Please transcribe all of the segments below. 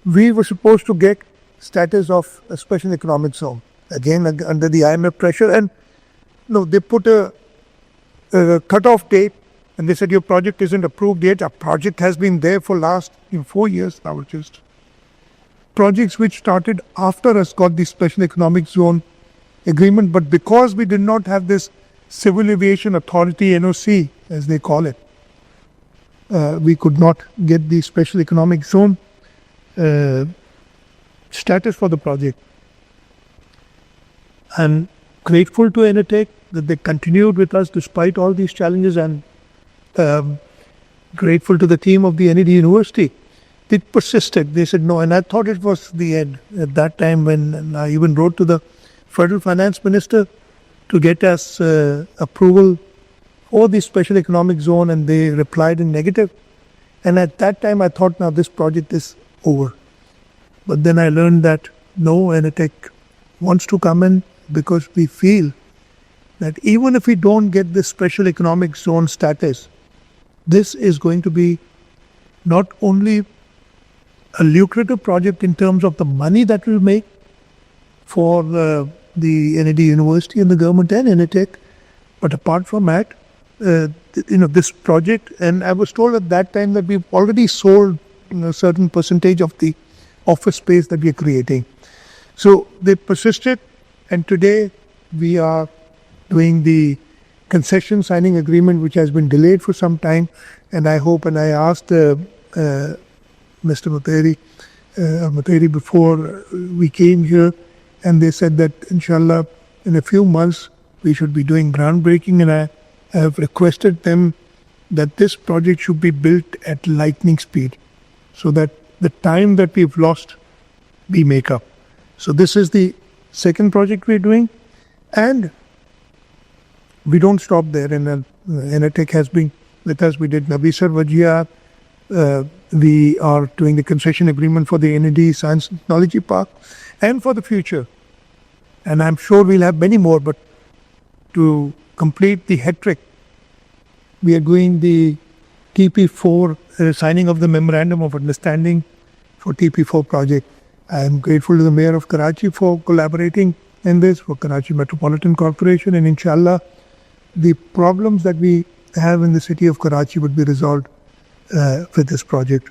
we were supposed to get status of a special economic zone, again under the IMF pressure, and no, they put a cut-off date, and they said your project isn't approved yet. Our project has been there for last 4 years now. Just projects which started after us got the special economic zone agreement, but because we did not have this Civil Aviation Authority NOC, as they call it, we could not get the special economic zone status for the project. I'm grateful to Enitech that they continued with us despite all these challenges, and grateful to the team of the NED University. They persisted. They said no, and I thought it was the end at that time, when I even wrote to the Federal Finance Minister to get us approval for the special economic zone, and they replied in negative. And at that time I thought, now this project is over. But then I learned that no, Enitech wants to come in, because we feel that even if we don't get this special economic zone status, this is going to be not only a lucrative project in terms of the money that we'll make for the NED University and the government and Enitech, but apart from that, this project, and I was told at that time that we've already sold a certain percentage of the office space that we are creating. So they persisted, and today we are doing the concession signing agreement, which has been delayed for some time. And I hope, and I asked Mr. Materi before we came here, and they said that inshallah in a few months we should be doing groundbreaking, and I have requested them that this project should be built at lightning speed, so that the time that we've lost we make up. So this is the second project we're doing, and we don't stop there. And Enitech has been with us. We did Nabisar Vajia. We are doing the concession agreement for the NED Science and Technology Park, and for the future. And I'm sure we'll have many more, but to complete the hat trick, we are doing the TP4, signing of the Memorandum of Understanding for TP4 project. I am grateful to the Mayor of Karachi for collaborating in this, for Karachi Metropolitan Corporation, and inshallah the problems that we have in the city of Karachi would be resolved with this project.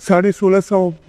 1650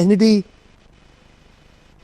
NED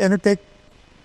Enitech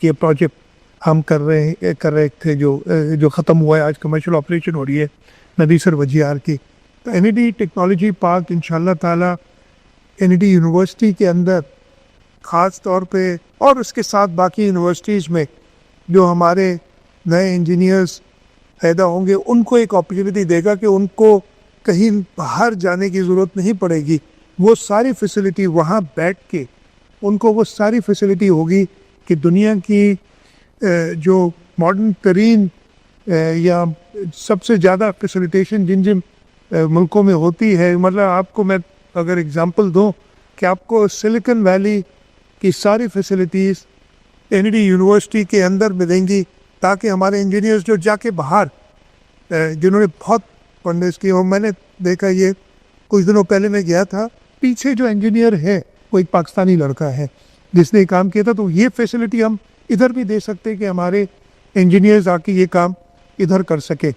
کہ یہ project ہم کر رہے تھے جو ختم ہوا ہے، آج کمرشل آپریشن ہو رہی ہے ندی سر وجیار کی. تو N E D technology park انشاءاللہ تعالیٰ این ای ڈی یونیورسٹی کے اندر خاص طور پہ اور اس کے ساتھ باقی یونیورسٹیز میں جو ہمارے نئے انجینئرز پیدا ہوں گے ان کو ایک اپرچونیٹی دے گا کہ ان کو کہیں باہر جانے کی ضرورت نہیں پڑے گی. وہ ساری فیسلٹی وہاں بیٹھ کے ان کو وہ ساری فیسلٹی ہوگی کہ دنیا کی جو ماڈرن ترین یا سب سے زیادہ فیسلیٹیشن جن ملکوں میں ہوتی ہے. مطلب آپ کو میں اگر اگزامپل دوں کہ آپ کو سلیکن ویلی کی ساری facilities N E D university کے اندر ملیں گی تاکہ ہمارے انجینئرز جو جا کے باہر جنہوں نے بہت پڑھنے کی، اور میں نے دیکھا یہ کچھ دنوں پہلے میں گیا تھا، پیچھے جو انجینئر ہے وہ ایک پاکستانی لڑکا ہے جس نے کام کیا تھا. تو یہ فیسلٹی ہم ادھر بھی دے سکتے کہ ہمارے انجینئرز آ کے یہ کام ادھر کر سکے.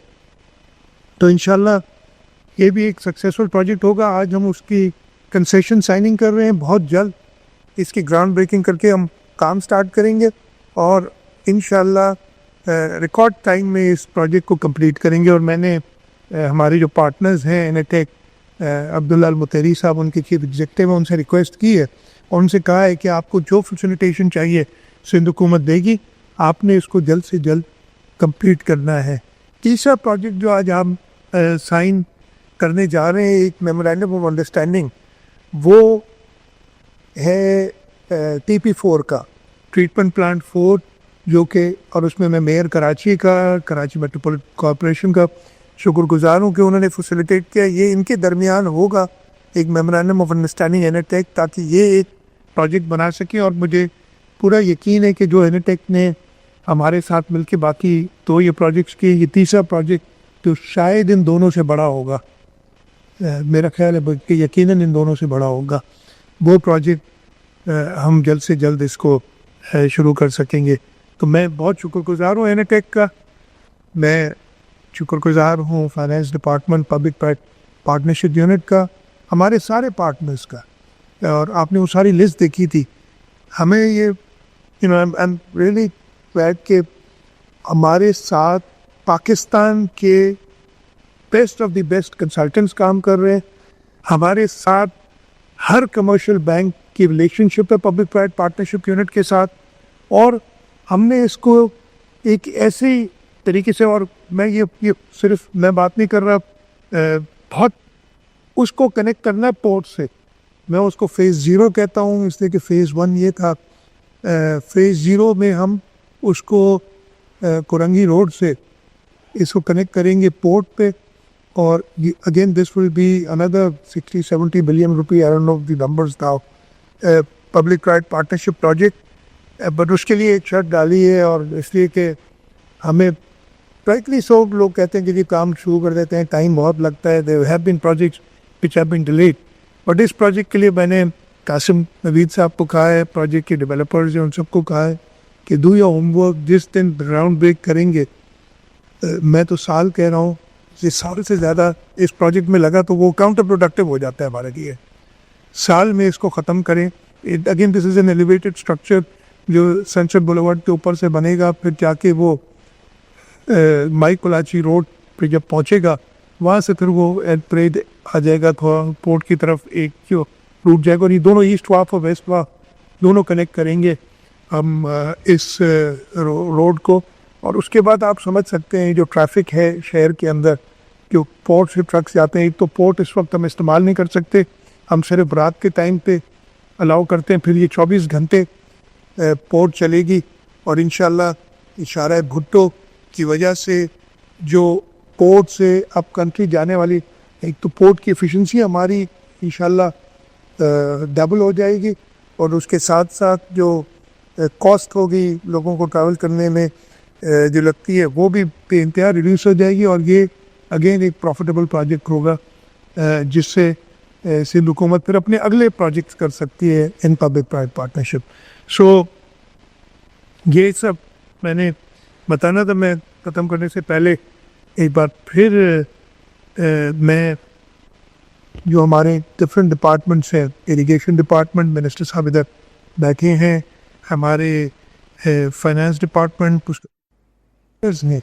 تو انشاءاللہ یہ بھی ایک سکسیسفل پروجیکٹ ہوگا. آج ہم اس کی کنسیشن سائننگ کر رہے ہیں، بہت جلد اس کی گراؤنڈ بریکنگ کر کے ہم کام سٹارٹ کریں گے اور انشاءاللہ ریکارڈ ٹائم میں اس پروجیکٹ کو کمپلیٹ کریں گے. اور میں نے ہمارے جو پارٹنرز ہیں انیٹیک عبداللہ المطیری صاحب ان کے چیف ایگزیکٹو ہیں، ان سے ریکویسٹ کی ہے اور ان سے کہا ہے کہ آپ کو جو فیسیلیٹیشن چاہیے سندھ حکومت دے گی، آپ نے اس کو جلد سے جلد کمپلیٹ کرنا ہے. تیسرا پروجیکٹ جو آج ہم سائن کرنے جا رہے ہیں ایک میمورینڈم آف انڈرسٹینڈنگ، وہ ہے ٹی پی 4 کا، ٹریٹمنٹ پلانٹ 4، جو کہ اور اس میں میئر کراچی میٹروپولیٹن کارپوریشن کا شکر گزار ہوں کہ انہوں نے فیسیلیٹیٹ کیا. یہ ان کے درمیان ہوگا ایک میمورینڈم آف انڈرسٹینڈنگ انیٹیک، تاکہ یہ ایک پروجیکٹ بنا سکیں. اور مجھے پورا یقین ہے کہ جو انیٹیک نے ہمارے ساتھ مل کے باقی تو یہ پروجیکٹس کیے، یہ تیسرا پروجیکٹ تو شاید ان دونوں سے بڑا ہوگا. میرا خیال ہے کہ یقیناً ان دونوں سے بڑا ہوگا. وہ پروجیکٹ ہم جلد سے جلد اس کو شروع کر سکیں گے. تو میں بہت شکر گزار ہوں انیٹیک کا، میں شکر گزار ہوں finance department public private partnership unit کا، ہمارے سارے پارٹنرز کا. اور آپ نے وہ ساری لسٹ دیکھی تھی. ہمیں یہ I'm really glad کہ ہمارے ساتھ پاکستان کے best of the best consultants کام کر رہے ہیں. ہمارے ساتھ ہر کمرشل بینک کی ریلیشن شپ ہے پبلک پرائیویٹ پارٹنرشپ یونٹ کے ساتھ، اور ہم نے اس کو ایک ایسے طریقے سے، اور میں یہ صرف میں بات نہیں کر رہا، بہت اس کو کنیکٹ کرنا ہے پورٹ سے. میں اس کو فیز 0 کہتا ہوں اس لیے کہ فیز 1 یہ تھا. فیز 0 میں ہم اس کو کورنگی روڈ سے اس کو کنیکٹ کریں گے پورٹ پہ، اور اگین دس ول بی اندر 60-70 billion rupee, I don't know the numbers now, public private partnership project. But اس کے لیے ایک شرط ڈالی ہے، اور اس لیے کہ ہمیں رائٹلی سو لوگ کہتے ہیں کہ یہ کام شروع کر دیتے ہیں، ٹائم بہت لگتا ہے. there have been projects which have been delayed، but اس پروجیکٹ کے لیے میں نے قاسم نوید صاحب کو کہا ہے، پروجیکٹ کے ڈیولپرز ہیں ان سب کو کہا ہے کہ ڈو یور ہوم ورک. جس دن گراؤنڈ بریک کریں گے، میں تو سال کہہ رہا ہوں، یہ سال سے زیادہ اس پروجیکٹ میں لگا تو وہ کاؤنٹر پروڈکٹیو ہو جاتا ہے ہمارے لیے. سال میں اس کو ختم کریں. Again this is an elevated structure جو سنسد بولیوارڈ کے اوپر سے بنے گا، پھر جا کے وہ مائی کلاچی روڈ پہ جب پہنچے گا وہاں سے پھر وہ پریڈ آ جائے گا تھوڑا پورٹ کی طرف، ایک جو روٹ جائے گا، اور یہ دونوں ایسٹ واف اور ویسٹ واف دونوں کنیکٹ کریں گے ہم اس روڈ کو. اور اس کے بعد آپ سمجھ سکتے ہیں جو ٹریفک ہے شہر کے اندر، جو پورٹ سے ٹرکس جاتے ہیں، ایک تو پورٹ اس وقت ہم استعمال نہیں کر سکتے، ہم صرف رات کے ٹائم پہ الاؤ کرتے ہیں، پھر یہ 24 گھنٹے پورٹ چلے گی. اور انشاءاللہ اشارہ بھٹو کی وجہ سے جو پورٹ سے اب کنٹری جانے والی، ایک تو پورٹ کی ایفیشنسی ہماری انشاءاللہ ڈبل ہو جائے گی، اور اس کے ساتھ ساتھ جو کاسٹ ہوگی لوگوں کو ٹریول کرنے میں جو لگتی ہے وہ بھی بے انتہا ریڈیوس ہو جائے گی. اور یہ اگین ایک پروفیٹیبل پروجیکٹ ہوگا جس سے سندھ حکومت پھر اپنے اگلے پروجیکٹس کر سکتی ہے ان پبلک پرائیویٹ پارٹنرشپ. سو یہ سب میں نے بتانا تھا. میں ختم کرنے سے پہلے ایک بار پھر میں جو ہمارے ڈفرینٹ ڈپارٹمنٹس ہیں، اریگیشن ڈپارٹمنٹ، منسٹر صاحب ادھر بیٹھے ہیں، ہمارے فائنانس ڈپارٹمنٹ نے،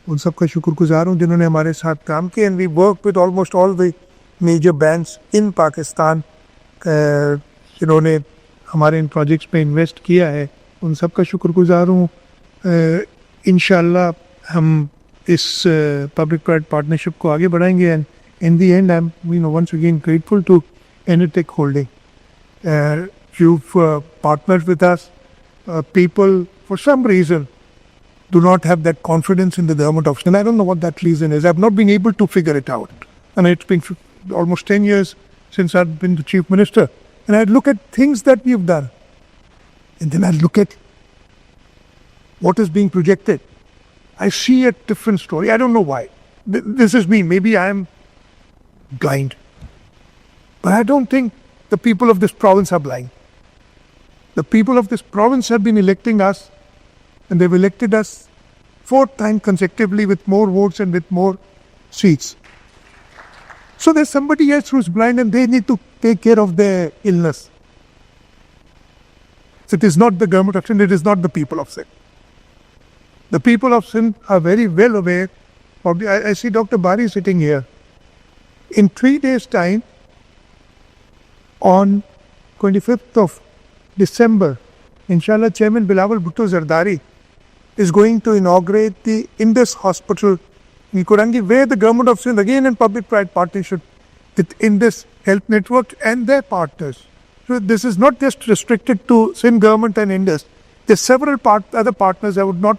ان سب کا شکر گزار ہوں جنہوں نے ہمارے ساتھ کام کیا. And we work with almost all the major banks in Pakistan جنہوں نے ہمارے ان پروجیکٹس پہ انویسٹ کیا ہے، ان سب کا شکر گزار ہوں. انشاءاللہ ہم اس پبلک پرائیویٹ پارٹنرشپ کو آگے بڑھائیں گے. And in the end I'm once again grateful to Enertech Holding. You've partnered with us. People for some reason do not have that confidence in the government of, and I don't know what that reason is. I've not been able to figure it out. And it's been almost 10 years since I've been the Chief Minister. And I look at things that we've done. And then I look at what is being projected. I see a different story. I don't know why. This is me. Maybe I am blind. But I don't think the people of this province are blind. The people of this province have been electing us, and they've elected us 4th time consecutively with more votes and with more seats. So there's somebody else who's blind and they need to take care of their illness. So it is not the government of Sindh, it is not the people of Sindh. The people of Sindh are very well aware of I see Dr. Bari sitting here. In 3 days' time, on 25th of December, inshallah, Chairman Bilawal Bhutto Zardari is going to inaugurate the Indus Hospital in Kurangi, where the government of Sindh, again in public-private partnership with Indus Health Network and their partners. So this is not just restricted to Sindh government and Indus. There are several other partners. I would not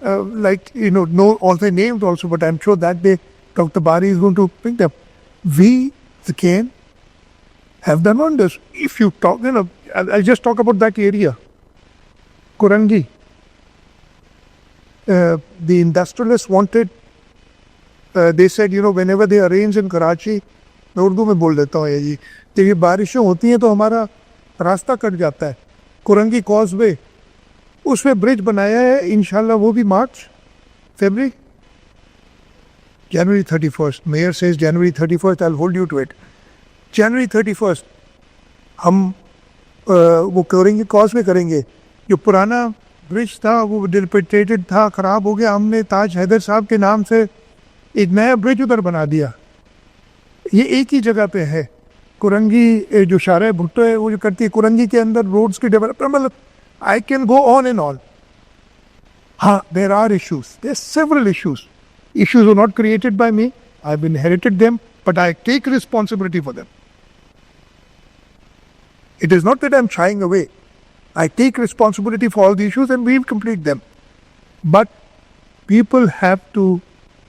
know all their names also, but I'm sure that day Dr. Bari is going to pick them. We, again, have done wonders. If you talk, I'll just talk about that area. Kurangi. The industrialists wanted, they said, whenever they arrange in Karachi, میں اردو میں بول دیتا ہوں یہ جب یہ بارشیں ہوتی ہیں تو ہمارا راستہ کٹ جاتا ہے. کرنگی کاز وے اس پہ برج بنایا ہے انشاءاللہ, وہ بھی January 31st. Mayor says January 31st, I'll hold you to it. January 31st ہم وہ کرنگی کاز وے کریں گے. جو پرانا برج تھا وہ ڈیلیپیٹیڈ تھا, خراب ہو گیا. ہم نے تاج حیدر صاحب کے نام سے ایک نیا برج ادھر بنا دیا. یہ ایک ہی جگہ پہ ہے. کرنگی جو شارع بھٹو ہے وہ جو کرتی ہے کرنگی کے اندر روڈز کی ڈیولپمنٹ, مطلب I can go on and on. ہاں, there are issues. There are several issues. Issues were not created by me. I've inherited them, but I take responsibility for them. It is not that I'm shying away. I take responsibility for all the issues and we'll complete them. But people have to,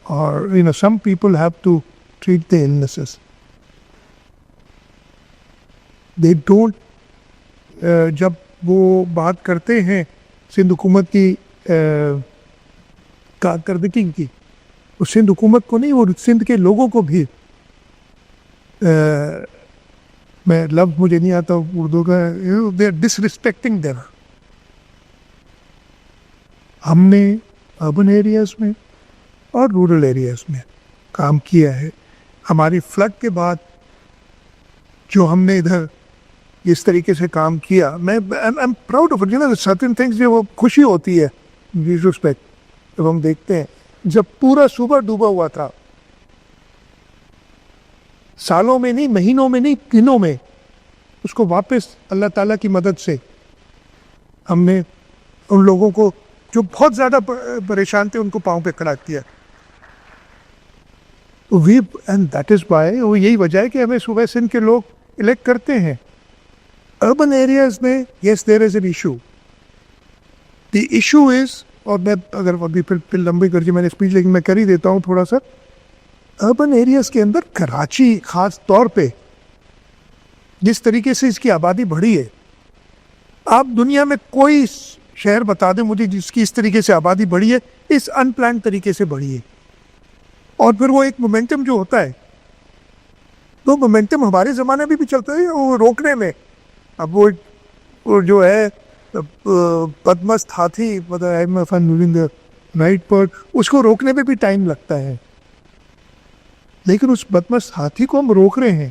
or some people have to treat the illnesses. They don't, جب وہ بات کرتے ہیں سندھ حکومت کی کارکردگی کی, وہ سندھ حکومت کو نہیں, وہ سندھ کے لوگوں کو بھی, میں لفظ مجھے نہیں آتا اردو کا, they are disrespecting them. ہم نے اربن ایریاز میں اور رورل ایریاز میں کام کیا ہے. ہماری فلڈ کے بعد جو ہم نے ادھر اس طریقے سے کام کیا, میں I'm proud of it. certain things جو وہ خوشی ہوتی ہے ریسپیکٹ جب ہم دیکھتے ہیں. جب پورا صوبہ ڈوبا ہوا تھا, سالوں میں نہیں, مہینوں میں نہیں, دنوں میں, اس کو واپس اللہ تعالیٰ کی مدد سے ہم نے ان لوگوں کو جو بہت زیادہ پریشان تھے ان کو پاؤں پہ کھڑا کیا. اینڈ دیٹ از وائی, وہ یہی وجہ ہے کہ ہمیں صوبہ سندھ کے لوگ الیکٹ کرتے ہیں. اربن ایریاز میں yes there is an issue. The issue is, اور میں اگر ابھی پھر لمبی کر کے میں نے اسپیچ لیکن میں کر ہی دیتا ہوں تھوڑا سا. اربن ایریاز کے اندر کراچی خاص طور پہ جس طریقے سے اس کی آبادی بڑھی ہے, آپ دنیا میں کوئی شہر بتا دیں مجھے جس کی اس طریقے سے آبادی بڑھی ہے, اس ان پلانڈ طریقے سے بڑھی ہے. اور پھر وہ ایک مومنٹم جو ہوتا ہے, تو مومنٹم ہمارے زمانے میں بھی چلتا ہے وہ روکنے میں. اب وہ جو ہے بدمست ہاتھی نائٹ پر, اس کو روکنے میں بھی ٹائم لگتا ہے, لیکن اس بدمست ہاتھی کو ہم روک رہے ہیں.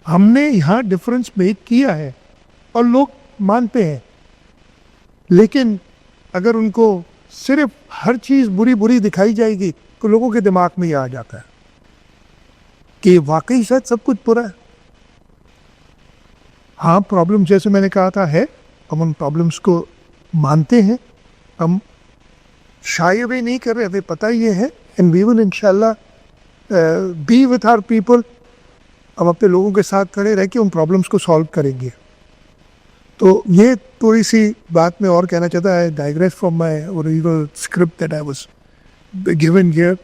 ہم نے یہاں ڈفرینس میک کیا ہے اور لوگ مانتے ہیں. لیکن اگر ان کو صرف ہر چیز بری دکھائی جائے گی تو لوگوں کے دماغ میں یہ آ جاتا ہے کہ واقعی شاید سب کچھ برا ہے. ہاں پرابلم جیسے میں نے کہا تھا ہے, ہم ان پرابلمس کو مانتے ہیں, ہم شائع بھی نہیں کر رہے, ہمیں پتہ یہ ہے, اینڈ وی ول انشاءاللہ بی وتھ آور پیپل. ہم اپنے لوگوں کے ساتھ کھڑے رہ کے ان پرابلمس کو سالو کریں گے. تو یہ تھوڑی سی بات میں اور کہنا چاہتا ہے, digress from my original script that I was given here.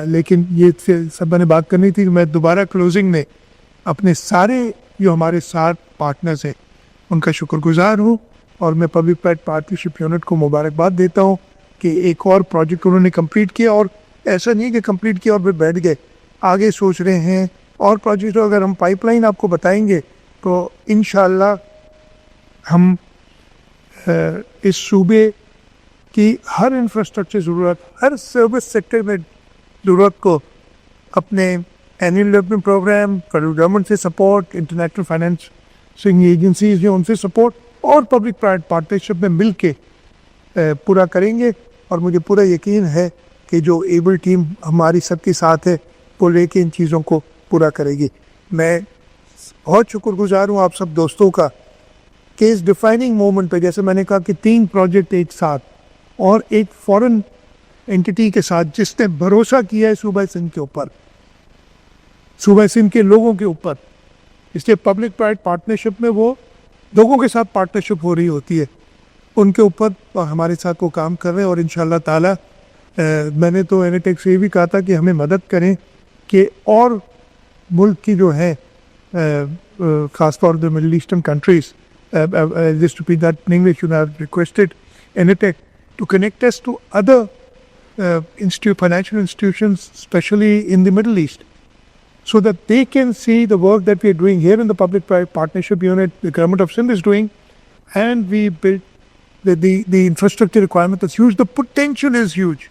لیکن یہ سب میں نے بات کرنی تھی. میں دوبارہ کلوزنگ میں اپنے سارے جو ہمارے ساتھ پارٹنرز ہیں ان کا شکر گزار ہوں, اور میں پبلک پرائیویٹ پارٹنرشپ یونٹ کو مبارکباد دیتا ہوں کہ ایک اور پروجیکٹ انہوں نے کمپلیٹ کیا, اور ایسا نہیں کہ کمپلیٹ کیا اور پھر بیٹھ گئے, آگے سوچ رہے ہیں اور پروجیکٹ. اگر ہم پائپ لائن آپ کو بتائیں گے تو انشاءاللہ ہم اس صوبے کی ہر انفراسٹرکچر ضرورت, ہر سروس سیکٹر میں ضرورت کو اپنے annual development programme, federal government سے سپورٹ, انٹرنیشنل فائنینسنگ ایجنسیز ہیں ان سے سپورٹ, اور پبلک پرائیویٹ پارٹنرشپ میں مل کے پورا کریں گے. اور مجھے پورا یقین ہے کہ جو ایبل ٹیم ہماری سب کے ساتھ ہے وہ لے کے ان چیزوں کو پورا کرے گی. میں بہت شکر گزار ہوں آپ سب دوستوں کا کہ اس ڈیفائننگ مومنٹ پہ, جیسے میں نے کہا کہ 3 پروجیکٹ ایک ساتھ اور ایک فورن انٹیٹی کے ساتھ جس نے بھروسہ کیا ہے صوبہ سندھ کے اوپر, صوبہ سندھ کے لوگوں کے اوپر, اس لیے پبلک پرائیویٹ پارٹنرشپ میں وہ لوگوں کے ساتھ پارٹنرشپ ہو رہی ہوتی ہے, ان کے اوپر ہمارے ساتھ وہ کام کر رہے ہیں. اور انشاءاللہ تعالی میں نے تو اینیٹیک سے یہ بھی کہا تھا کہ ہمیں مدد کریں کہ اور ملک کی جو ہیں خاص طور پہ middle eastern countries, just to repeat that in English, you have requested Enitech to connect us to other financial institutions, especially in the Middle East, so that they can see the work that we are doing here in the Public-Private Partnership Unit, the Government of Sindh is doing, and we build the infrastructure requirement is huge. The potential is huge.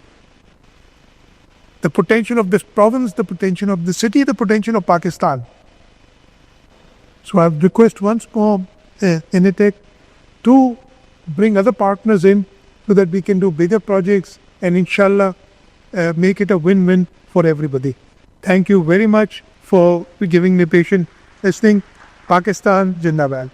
The potential of this province, the potential of the city, the potential of Pakistan. So I request once more Enitech to bring other partners in so that we can do bigger projects and inshallah make it a win-win for everybody. Thank you very much for giving me patient listening. Pakistan Zindabad.